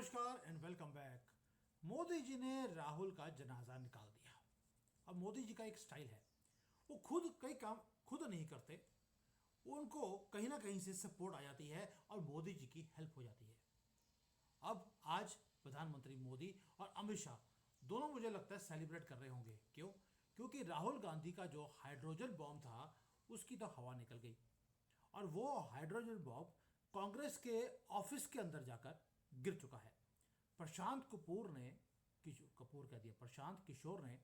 नमस्कार and welcome back. Modi ji ने राहुल का जनाजा निकाल दिया। अब मोदी जी का एक स्टाइल है, वो खुद कई काम खुद नहीं करते, उनको कहीं ना कहीं से सपोर्ट आ जाती है और मोदी जी की हेल्प हो जाती है। अब आज प्रधानमंत्री मोदी और अमित शाह दोनों मुझे लगता है सेलिब्रेट कर रहे होंगे। क्यों? क्योंकि राहुल गांधी का जो हाइड्रोजन बॉम्ब था उसकी तो हवा निकल गई और वो हाइड्रोजन बॉम्ब कांग्रेस के ऑफिस के अंदर जाकर गिर चुका है। प्रशांत कपूर ने कपूर कह दिया, प्रशांत किशोर ने,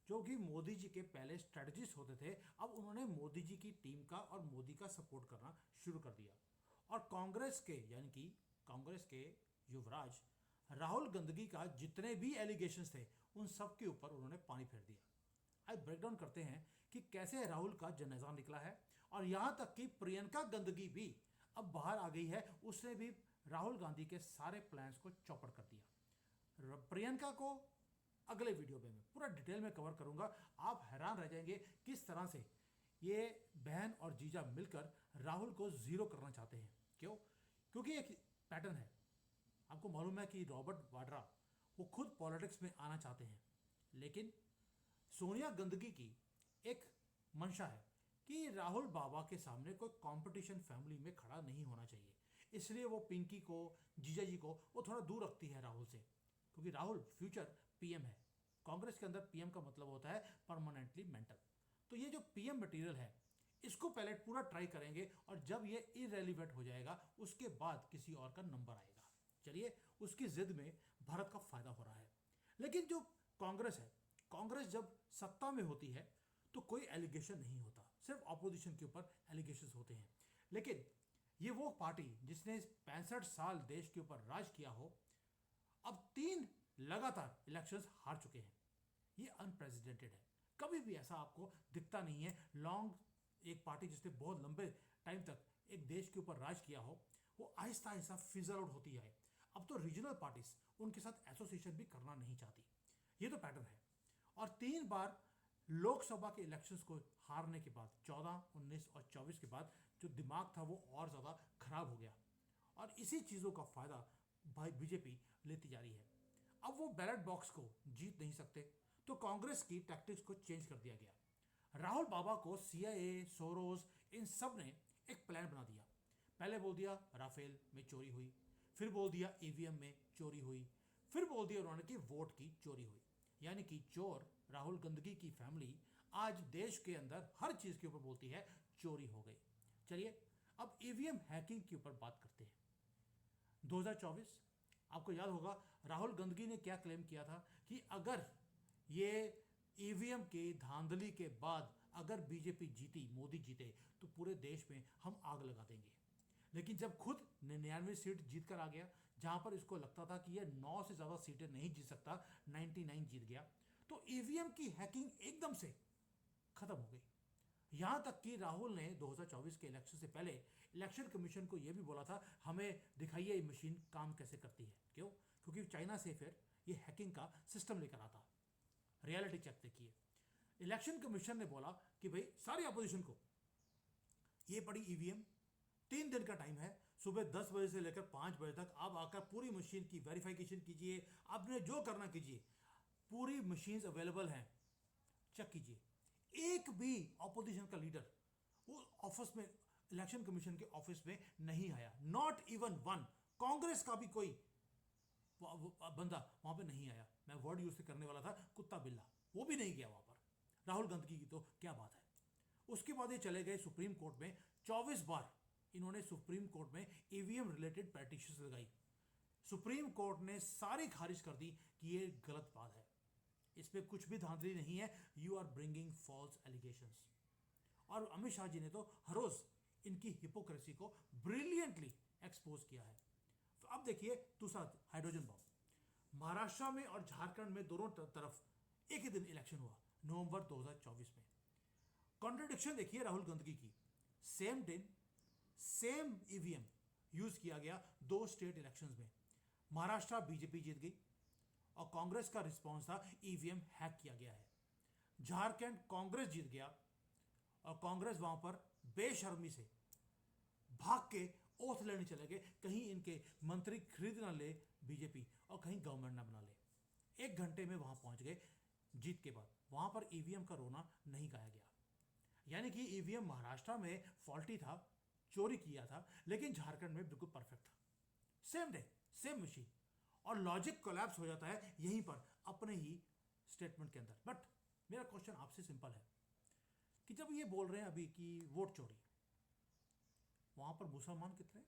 जो कि मोदी जी के पहले स्ट्रेटजिस्ट होते थे, अब उन्होंने मोदी जी की टीम का और मोदी का सपोर्ट करना शुरू कर दिया। और कांग्रेस के यानी कि कांग्रेस के युवराज राहुल गंदगी का जितने भी एलिगेशंस थे उन सब के ऊपर उन्होंने पानी फेर दिया। आज ब्रेकडाउन करते हैं कि कैसे राहुल का जनाजा निकला है और यहां तक कि प्रियंका गंदगी भी अब बाहर आ गई है। उसने भी राहुल गांधी के सारे प्लान्स को चौपट कर दिया। प्रियंका को अगले वीडियो में मैं पूरा डिटेल में कवर करूंगा। आप हैरान रह जाएंगे किस तरह से ये बहन और जीजा मिलकर राहुल को जीरो करना चाहते हैं। क्यों? क्योंकि एक पैटर्न है। आपको मालूम है कि रॉबर्ट वाड्रा वो खुद पॉलिटिक्स में आना चाहते हैं, लेकिन सोनिया गंदगी की एक मंशा है कि राहुल बाबा के सामने कोई कंपटीशन फैमिली में खड़ा नहीं होना चाहिए। इसलिए वो पिंकी को, जीजा जी को वो थोड़ा दूर रखती है राहुल से, क्योंकि राहुल फ्यूचर पीएम है। कांग्रेस के अंदर पीएम का मतलब होता है परमानेंटली मेंटल। तो ये जो पीएम मटेरियल है इसको पहले पूरा ट्राई करेंगे और जब ये इरेलीवेंट हो जाएगा उसके बाद किसी और का नंबर आएगा। चलिए, उसकी जिद में भारत का फायदा हो रहा है। लेकिन जो कांग्रेस है, कांग्रेस जब सत्ता में होती है तो कोई एलिगेशन नहीं होता, सिर्फ ऑपोजिशन के ऊपर एलिगेशन होते हैं। लेकिन ये वो पार्टी जिसने 65 साल देश के ऊपर राज किया हो, अब 3 लगातार इलेक्शंस हार चुके हैं। ये अनप्रेसिडेंटेड है। कभी भी ऐसा आपको दिखता नहीं है। एक पार्टी जिसने बहुत लंबे टाइम तक एक देश के ऊपर राज किया हो, वो आहिस्ता आहिस्ता फिजल आउट होती है। अब तो रीजनल पार्टीज उनके साथ एसोसिएशन भी करना नहीं चाहती। ये तो पैटर्न है। और 3 बार लोकसभा के इलेक्शंस को हारने के बाद 14, 19 और 24 के बाद जो दिमाग था वो और ज़्यादा खराब हो गया और इसी चीज़ों का फायदा भाई बीजेपी लेती जा रही है। अब वो बैलेट बॉक्स को जीत नहीं सकते तो कांग्रेस की टैक्टिक्स को चेंज कर दिया गया। राहुल बाबा को सीआईए, सोरोस, इन सब ने एक प्लान बना दिया। पहले बोल दिया राफेल में चोरी हुई, फिर बोल दिया ईवीएम में चोरी हुई, फिर बोल दिया उन्होंने कि वोट की चोरी हुई। यानी कि चोर राहुल गंदगी की फैमिली आज देश के अंदर हर चीज के ऊपर बोलती है चोरी हो गई। चलिए, अब ईवीएम हैकिंग के ऊपर बात करते हैं। 2024, आपको याद होगा राहुल गंदगी ने क्या क्लेम किया था कि अगर ये ईवीएम की धांधली के बाद अगर बीजेपी जीती, मोदी जीते, तो पूरे देश में हम आग लगा देंगे। लेकिन जब खुद 99 सीट जीत कर आ गया, जहां पर इसको लगता था कि यह 9 से ज्यादा सीटें नहीं जीत सकता, 99 जीत गया, तो ईवीएम की हैकिंग एकदम से खत्म हो गई। यहां तक कि राहुल ने 2024 के इलेक्शन से पहले इलेक्शन कमीशन को यह भी बोला था, हमें दिखाइए ये मशीन काम कैसे करती है। क्यों? क्योंकि चाइना से फिर ये हैकिंग का सिस्टम लेकर आता। रियलिटी चेक देखिए, इलेक्शन कमीशन ने बोला कि भाई सारी अपोजिशन को ये पड़ी ईवीएम, 3 दिन का टाइम है, सुबह 10 बजे से लेकर 5 बजे तक आप आकर पूरी मशीन की वेरिफिकेशन कीजिए, आपने जो करना कीजिए, पूरी मशीन्स अवेलेबल हैं, चेक कीजिए। एक भी ऑपोजिशन का लीडर वो ऑफिस में, इलेक्शन कमीशन के ऑफिस में नहीं आया, नॉट इवन वन। कांग्रेस का भी कोई बंदा वहां पे नहीं आया। मैं वर्ड यूज करने वाला था कुत्ता बिल्ला, वो भी नहीं गया वहां पर। राहुल गांधी की तो क्या बात है। उसके बाद ये चले गए सुप्रीम कोर्ट में। 24 बार इन्होंने सुप्रीम कोर्ट में ईवीएम रिलेटेड पेटिशन लगाई। सुप्रीम कोर्ट ने सारी खारिज कर दी कि ये गलत बात है, इसमें कुछ भी धांधली नहीं है, you are bringing false allegations. और अमित शाह जी ने तो हर रोज इनकी हिपोक्रेसी को ब्रिलियंटली एक्सपोज किया है। तो अब देखिए दूसरा हाइड्रोजन बॉम्ब। महाराष्ट्र में और झारखंड में दोनों तरफ एक ही दिन इलेक्शन हुआ, नवंबर 2024 में। कॉन्ट्रडिक्शन देखिए राहुल गांधी की, सेम दिन सेम ईवीएम यूज किया गया 2 स्टेट इलेक्शंस में। महाराष्ट्र बीजेपी जीत गई और कांग्रेस का रिस्पॉन्स था ईवीएम हैक किया गया है। झारखंड कांग्रेस जीत गया और कांग्रेस वहां पर बेशर्मी से भाग के ओथ लेने चले गए, कहीं इनके मंत्री खरीद ना ले बीजेपी और कहीं गवर्नमेंट ना बना ले। 1 घंटे में वहां पहुंच गए जीत के बाद। वहां पर ईवीएम का रोना नहीं गाया गया। यानी कि ईवीएम महाराष्ट्र में फॉल्टी था, चोरी किया था, लेकिन झारखंड में बिल्कुल परफेक्ट था। सेम डे सेम मशीन, और लॉजिक कोलैप्स हो जाता है यहीं पर अपने ही स्टेटमेंट के अंदर। बट मेरा क्वेश्चन आपसे सिंपल है कि जब ये बोल रहे हैं अभी कि वोट चोरी, वहां पर मुसलमान कितने,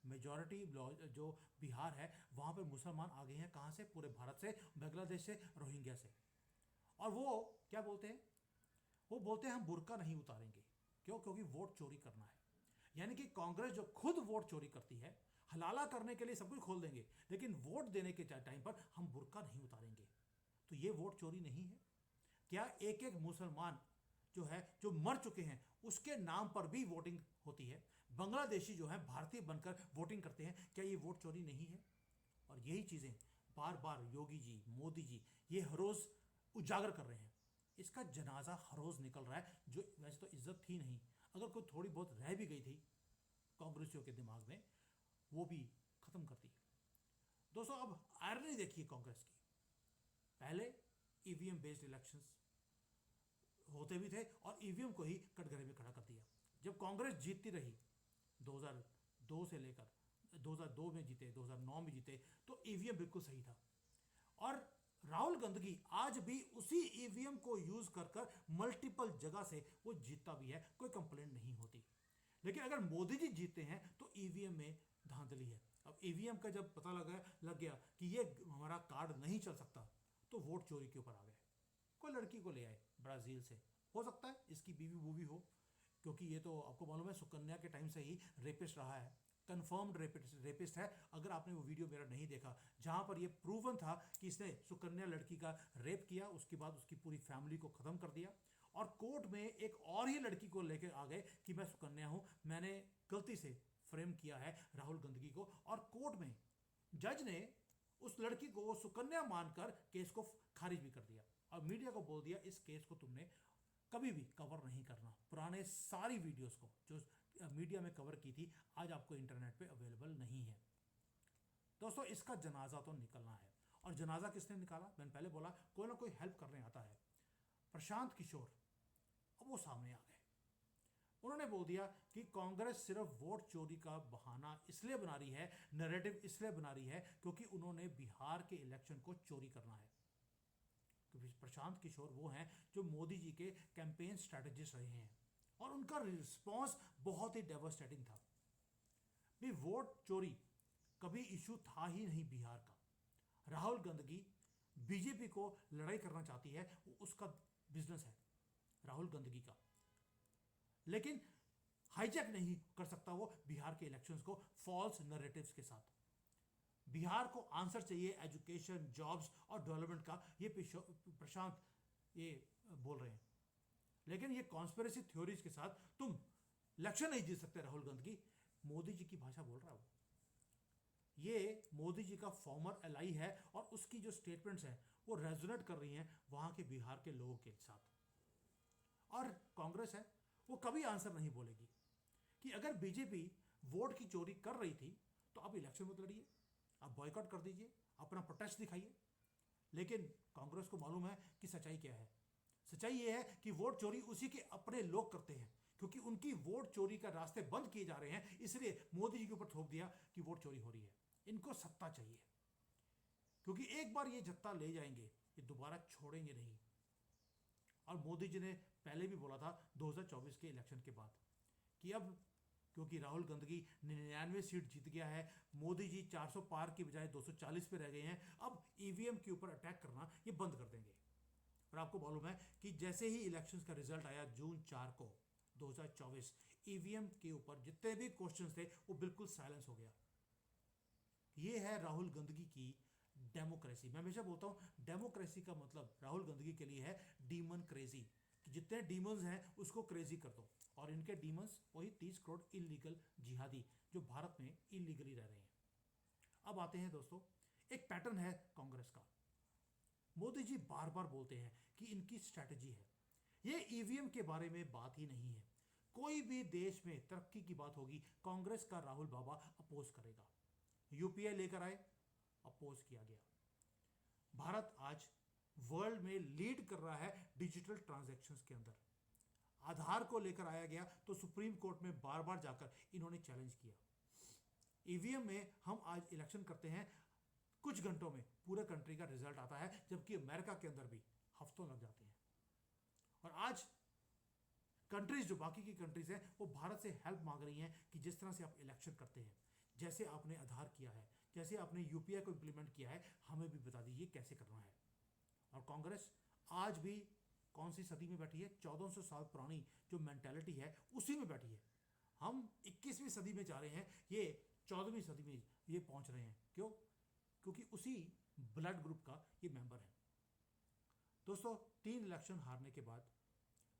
मेजॉरिटी जो बिहार है वहां पर मुसलमान आ गए हैं, कहां से, पूरे भारत से, बांग्लादेश से, रोहिंग्या से। और वो क्या बोलते हैं, वो बोलते हैं हम बुर्का नहीं उतारेंगे। क्यों? क्योंकि वोट चोरी करना है। यानी कि कांग्रेस जो खुद वोट चोरी करती है, हलाला करने के लिए सब कुछ खोल देंगे, लेकिन वोट देने के टाइम पर हम बुर्का नहीं उतारेंगे। तो ये वोट चोरी नहीं है क्या? एक एक मुसलमान जो है, जो मर चुके हैं, उसके नाम पर भी वोटिंग होती है। बांग्लादेशी जो है भारतीय बनकर वोटिंग करते हैं, क्या ये वोट चोरी नहीं है? और यही चीजें बार बार योगी जी, मोदी जी ये हर रोज उजागर कर रहे हैं। इसका जनाजा हर रोज निकल रहा है, जो वैसे तो इज्जत थी नहीं, अगर कोई थोड़ी बहुत रह भी गई थी कांग्रेसियों के दिमाग में, वो भी खत्म कर दी। दोस्तों अब आयरनी देखिए कांग्रेस की। पहले ईवीएम बेस्ड इलेक्शंस होते भी थे और ईवीएम को ही कटघरे में खड़ा कर दिया। जब कांग्रेस जीतती रही 2002 से लेकर 2002 में जीते, 2009 में जीते, तो ईवीएम बिल्कुल सही था। और राहुल गांधी आज भी उसी ईवीएम को यूज कर मल्टीपल जगह से वो जीतता भी है, कोई कंप्लेंट नहीं होती। लेकिन अगर मोदी जी जीतते हैं तो ईवीएम में धांधली है। अब ईवीएम का जब पता लग गया कि ये हमारा कार्ड नहीं चल सकता, तो वोट चोरी के ऊपर आ गए। कोई लड़की को ले आए ब्राजील से, हो सकता है इसकी बीवी बूवी हो, क्योंकि ये तो आपको मालूम है सुकन्या के टाइम से ही रेपिस्ट रहा है, कंफर्म्ड रेपिस्ट है। अगर आपने वो वीडियो मेरा नहीं देखा जहां पर ये प्रूवन था कि इसने सुकन्या लड़की का रेप किया, उसके बाद उसकी पूरी फैमिली को खत्म कर दिया, और कोर्ट में एक और ही लड़की को लेकर आ गए कि मैं सुकन्या हूं, मैंने गलती से फ्रेम किया है राहुल गांधी को, और कोर्ट में जज ने उस लड़की को वो सुकन्या मानकर केस को खारिज भी कर दिया, और मीडिया को बोल दिया इस केस को तुमने कभी भी कवर नहीं करना। पुराने सारी वीडियोस को जो मीडिया में कवर की थी आज आपको इंटरनेट पे अवेलेबल नहीं है। दोस्तों इसका जनाजा तो निकलना है, और जनाजा किसने निकाला? मैंने पहले बोला कोई ना कोई हेल्प करने आता है। प्रशांत किशोर, अब वो सामने आ गए। उन्होंने बोल दिया कि कांग्रेस सिर्फ वोट चोरी का बहाना इसलिए बना रही है, नैरेटिव इसलिए बना रही है क्योंकि उन्होंने बिहार के इलेक्शन को चोरी करना है। क्योंकि प्रशांत किशोर वो हैं जो मोदी जी के कैंपेन स्ट्रैटेजिस्ट रहे हैं, और उनका रिस्पॉन्स बहुत ही डेवास्टेटिंग था। भी वोट चोरी कभी इशू था ही नहीं बिहार का। राहुल गांधी बीजेपी को लड़ाई करना चाहती है, वो उसका बिजनेस है राहुल गांधी का, लेकिन हाईजैक नहीं कर सकता वो बिहार के इलेक्शंस को फॉल्स नैरेटिव्स के साथ। बिहार को आंसर चाहिए एजुकेशन, जॉब्स और डेवलपमेंट का, ये प्रशांत ये बोल रहे हैं। लेकिन ये कॉन्स्पिरेसी थ्योरीज के साथ तुम इलेक्शन नहीं जीत सकते राहुल गांधी, मोदी जी की भाषा बोल रहा है वो। ये मोदी जी का फॉर्मर एलाई है, और उसकी जो स्टेटमेंट्स हैं वो रेजोनेट कर रही हैं वहां के बिहार के लोगों के साथ। और कांग्रेस है वो कभी आंसर नहीं बोलेगी कि अगर बीजेपी वोट की चोरी कर रही थी तो आप इलेक्शन मत लड़िए, आप बॉयकॉट कर दीजिए, अपना प्रोटेस्ट दिखाइए। लेकिन कांग्रेस को मालूम है कि सच्चाई क्या है। सच्चाई यह है कि वोट चोरी उसी के अपने लोग करते हैं, क्योंकि उनकी वोट चोरी का रास्ते बंद किए जा रहे हैं, इसलिए मोदी जी के ऊपर थोप दिया कि वोट चोरी हो रही है। इनको सत्ता चाहिए, क्योंकि एक बार ये जत्ता ले जाएंगे ये दोबारा छोड़ेंगे नहीं। और मोदी जी ने पहले भी बोला था 2024 के इलेक्शन के बाद कि अब क्योंकि राहुल गांधी 99 सीट जीत गया है, मोदी जी 400 पार की बजाय 240 पे रह गए हैं, अब ईवीएम के ऊपर अटैक करना ये बंद कर देंगे। और आपको मालूम है कि जैसे ही इलेक्शंस का रिजल्ट आया जून 4 को 2024, ईवीएम के ऊपर जितने भी क्वेश्चंस थे वो बिल्कुल साइलेंस हो गया। ये है राहुल गांधी की डेमोक्रेसी। मैं हमेशा बोलता हूं डेमोक्रेसी का मतलब राहुल गांधी के लिए है डीमन क्रेजी, कि जितने डीमंस हैं उसको क्रेजी कर दो। और इनके डीमंस वही 30 करोड़ इलीगल जिहादी जो भारत में इलीगली रह रहे हैं। अब आते हैं दोस्तों, एक पैटर्न है कांग्रेस का। मोदी जी बार बार बोलते हैं कि इनकी स्ट्रैटेजी है, ये ईवीएम के बारे में बात ही नहीं है। कोई भी देश में तरक्की की बात होगी, कांग्रेस का राहुल बाबा अपोज करेगा। यूपीआई लेकर आए, अपोज किया गया। भारत आज वर्ल्ड में लीड कर रहा है डिजिटल ट्रांजैक्शंस के अंदर। आधार को लेकर आया गया तो सुप्रीम कोर्ट में बार बार जाकर इन्होंने चैलेंज किया। ईवीएम में हम आज इलेक्शन करते हैं, कुछ घंटों में पूरे कंट्री का रिजल्ट आता है, जबकि अमेरिका के अंदर भी हफ्तों लग जाते हैं। और आज कंट्रीज, जो बाकी की कंट्रीज हैं, वो भारत से हेल्प मांग रही हैं कि जिस तरह से आप इलेक्शन करते हैं, जैसे आपने आधार किया है, जैसे आपने यूपीआई को इंप्लीमेंट किया है, हमें भी बता दीजिए कैसे करना है। और कांग्रेस आज भी कौन सी सदी में बैठी है? 1400 साल पुरानी जो मेंटालिटी है उसी में बैठी है। हम 21वीं सदी में जा रहे हैं, ये 14वीं सदी में ये पहुंच रहे हैं। क्यों? क्योंकि उसी ब्लड ग्रुप का ये मेंबर है। दोस्तों, 3 इलेक्शन हारने के बाद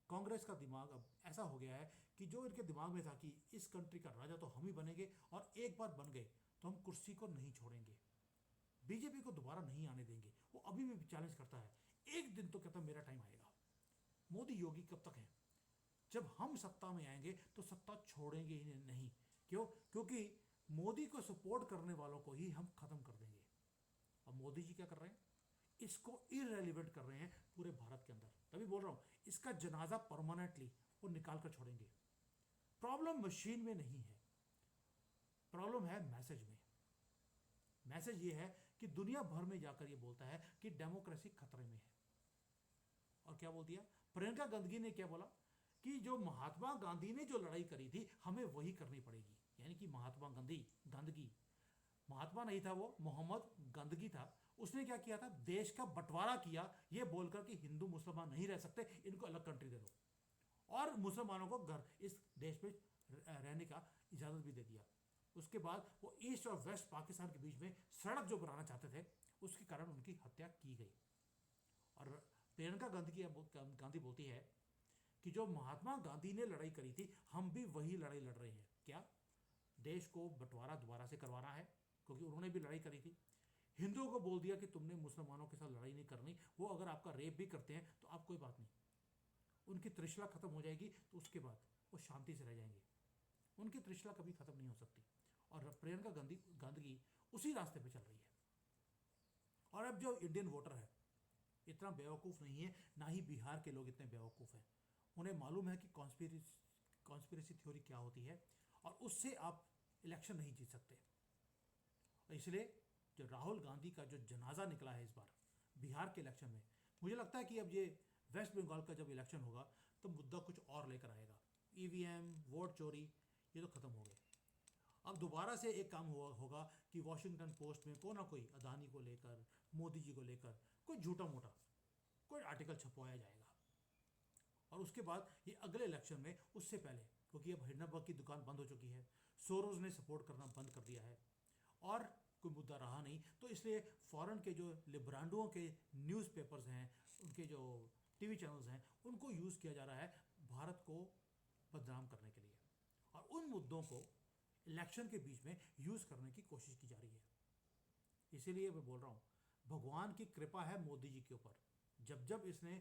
कांग्रेस का दिमाग अब ऐसा हो गया है कि जो इनके दिमाग में था कि इस कंट्री का राजा तो हम ही बनेंगे, और एक बार बन गए तो हम कुर्सी को नहीं छोड़ेंगे, बीजेपी को दोबारा नहीं आने देंगे। वो अभी भी चैलेंज करता है, एक दिन तो कहता मेरा टाइम आएगा। मोदी योगी कब तक है? जब हम सत्ता में आएंगे तो सत्ता छोड़ेंगे ही नहीं। क्यों? क्योंकि मोदी को सपोर्ट करने वालों को ही हम खत्म कर देंगे। अब मोदी जी क्या कर रहे हैं? इसको इररेलेवेंट कर रहे हैं पूरे भारत के अंदर। तभी बोल रहा हूं, इसका जनाजा परमानेंटली वो निकाल कर छोड़ेंगे। प्रॉब्लम मशीन में नहीं है, प्रॉब्लम है मैसेज में। मैसेज ये है कि दुनिया भर में जाकर ये बोलता है कि डेमोक्रेसी खतरे में है। और क्या बोल दिया? प्रियंका गांधी ने क्या बोला कि जो महात्मा गांधी ने जो लड़ाई करी थी, हमें वही करनी पड़ेगी। यानी कि महात्मा गंदगी, महात्मा नहीं था वो, मोहम्मद गंदगी था। उसने क्या किया था? देश का बंटवारा किया, ये बोलकर कि हिंदू मुसलमान नहीं रह सकते, इनको अलग कंट्री दे दो, और मुसलमानों को घर इस देश में रहने का इजाजत भी दे दिया। उसके बाद वो ईस्ट और वेस्ट पाकिस्तान के बीच में सड़क जो बनाना चाहते थे, उसके कारण उनकी हत्या की गई। और प्रियंका गांधी बोलती है कि जो महात्मा गांधी ने लड़ाई करी थी, हम भी वही लड़ाई लड़ रहे हैं। क्या? देश को बंटवारा दोबारा से करवाना है, क्योंकि उन्होंने भी लड़ाई करी थी। हिंदुओं को बोल दिया कि तुमने मुसलमानों के साथ लड़ाई नहीं करनी, वो अगर आपका रेप भी करते हैं तो आप कोई बात नहीं, उनकी त्रिशला खत्म हो जाएगी, तो उसके बाद वो शांति से रह जाएंगे। उनकी त्रिशला कभी खत्म नहीं हो सकती। और प्रियंका गांधी उसी रास्ते पे चल रही है। और अब जो इंडियन वोटर है इतना बेवकूफ़ नहीं है, ना ही बिहार के लोग इतने बेवकूफ़ हैं। उन्हें मालूम है कि कॉन्स्पिरेसी थ्योरी क्या होती है, और उससे आप इलेक्शन नहीं जीत सकते। और इसलिए जो राहुल गांधी का जो जनाजा निकला है इस बार बिहार के इलेक्शन में, मुझे लगता है कि अब ये वेस्ट बंगाल का जब इलेक्शन होगा तो मुद्दा कुछ और लेकर आएगा। ईवीएम, वोट चोरी, ये तो खत्म हो गए। अब दोबारा से एक काम होगा कि वॉशिंगटन पोस्ट में कोई ना कोई अदानी को लेकर, मोदी जी को लेकर कोई झूठा मोटा कोई आर्टिकल छपवाया जाएगा। और उसके बाद ये अगले इलेक्शन में, उससे पहले, क्योंकि अब हिंडनबर्ग की दुकान बंद हो चुकी है, सोरोज ने सपोर्ट करना बंद कर दिया है, और कोई मुद्दा रहा नहीं, तो इसलिए फॉरेन के जो लिब्रांडुओं के न्यूज़पेपर्स हैं, उनके जो टीवी चैनल्स हैं, उनको यूज़ किया जा रहा है भारत को बदनाम करने के लिए, और उन मुद्दों को इलेक्शन के बीच में यूज़ करने की कोशिश की जा रही है। इसीलिए मैं बोल रहा हूँ, भगवान की कृपा है मोदी जी के ऊपर। जब जब इसने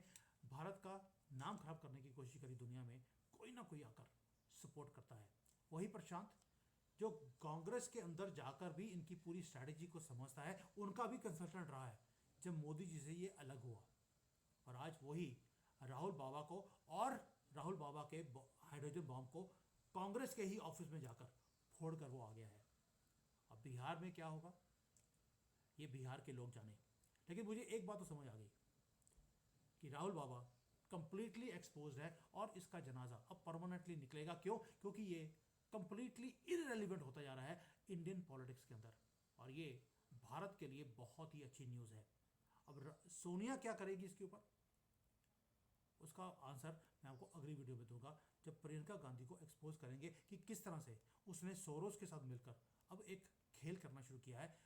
भारत का नाम खराब करने की कोशिश करी दुनिया में, कोई ना कोई आकर सपोर्ट करता है। वही प्रशांत जो कांग्रेस के अंदर जाकर भी इनकी पूरी स्ट्रैटेजी को समझता है, उनका भी कंसल्टेंट रहा है जब मोदी जी से ये अलग हुआ। और आज वही राहुल बाबा को, और राहुल बाबा के हाइड्रोजन बॉम्ब को कांग्रेस के ही ऑफिस में जाकर फोड़ कर वो आ गया है। अब बिहार में क्या होगा ये बिहार के लोग जाने। लेकिन मुझे एक बात तो समझ आ गई कि राहुल बाबा कंप्लीटली एक्सपोज्ड है, और इसका जनाजा अब परमानेंटली निकलेगा। क्यों? क्योंकि ये कंप्लीटली इररेलेवेंट होता जा रहा है इंडियन पॉलिटिक्स के अंदर, और ये भारत के लिए बहुत ही अच्छी न्यूज़ है। अब सोनिया क्या करेगी इसके ऊपर, उसका आंसर मैं आपको अगली वीडियो में दूंगा, जब प्रियंका गांधी को एक्सपोज करेंगे कि किस तरह से उसने सोरोस के साथ मिलकर अब एक खेल करना शुरू किया है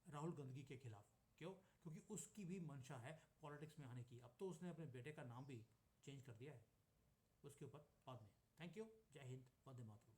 राहुल गांधी के खिलाफ। क्यों? क्योंकि उसकी भी मंशा है पॉलिटिक्स में आने की। अब तो उसने अपने बेटे का नाम भी चेंज कर दिया है, उसके ऊपर बाद में। Thank you. जय हिंद, वंदे मातरम।